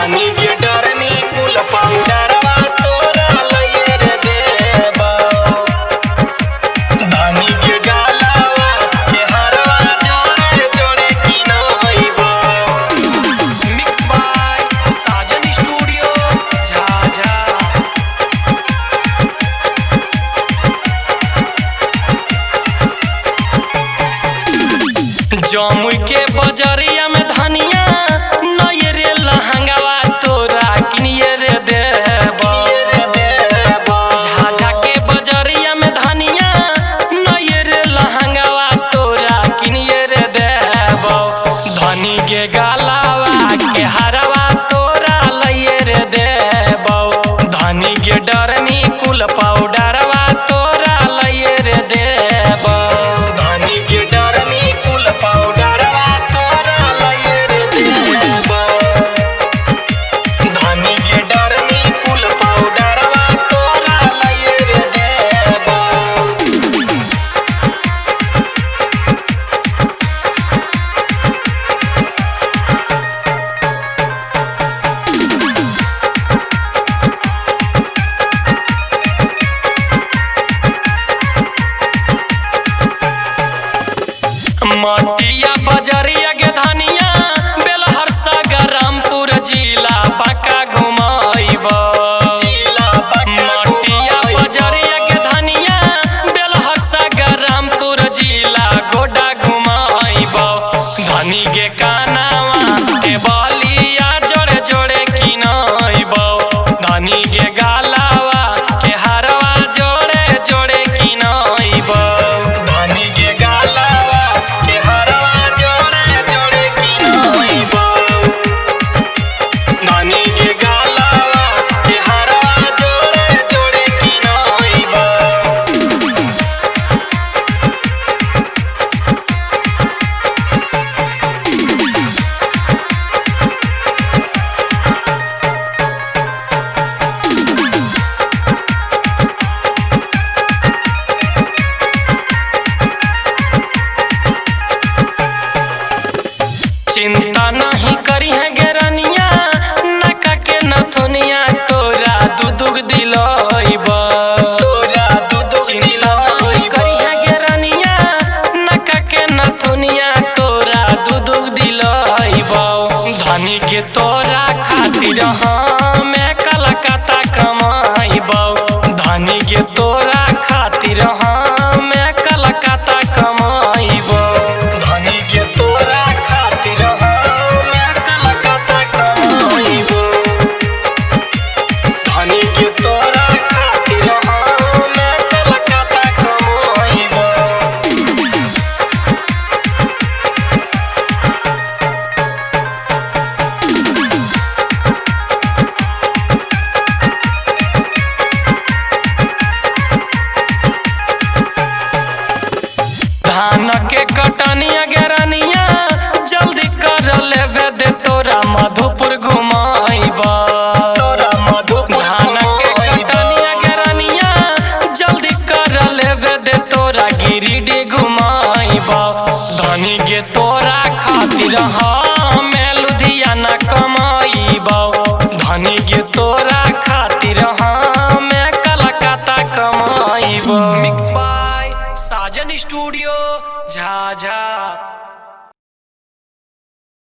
धनी के डरनी कुल पाउडरवा तोरा लइए रे देबो। धनी के गालावा के हरवा जोड़े जोड़े किनइबो। Mix by Sajan studio Jhajha. Jamui के बजरिया में धनिया नये रे लहंगावा तोरा किनिए रे देबो। झाझा के बजरिया में धनिया नये रे लहंगावा तोरा किनिए रे देबो। धनी के गालावा के हरवा तोरा लइए रे देबो। धनी के डरनी कुल पाउडरवा तोरा लइए रे देबो। धनी के डरनी कुल पाउडरवा तोरा लइए रे देबो। धनी के डरनी कुल पाउडरवा तोरा लइए रे देबो। मटिया बजरिया के धनिया बेलहरसा गरमपुर जिला बाका घुमाइबो। मटिया बजरिया के धनिया बेलहरसा गरमपुर जिला गोडा घुमाइबो। धनी के कानावा के बलिया जोड़े जोड़े किनइबो। धनी के गालावा के हरवा जोड़े जोड़े किनइबो। धनी के गालावा के हरवा जोड़े जोड़े किनइबो। धनी के गालावा के हरवा जोड़े जोड़े किनइबो। चिंता नहीं करी है गेरनिया नका के नथुनिया तोरा दुदुग दिलइबो। चिंता नहीं करी है गेरनिया नका के नथुनिया तोरा दुदुग दिलइबो। धनी के तोरा खातिर हमें कलकत्ता कमाइबो। धनी के तोरा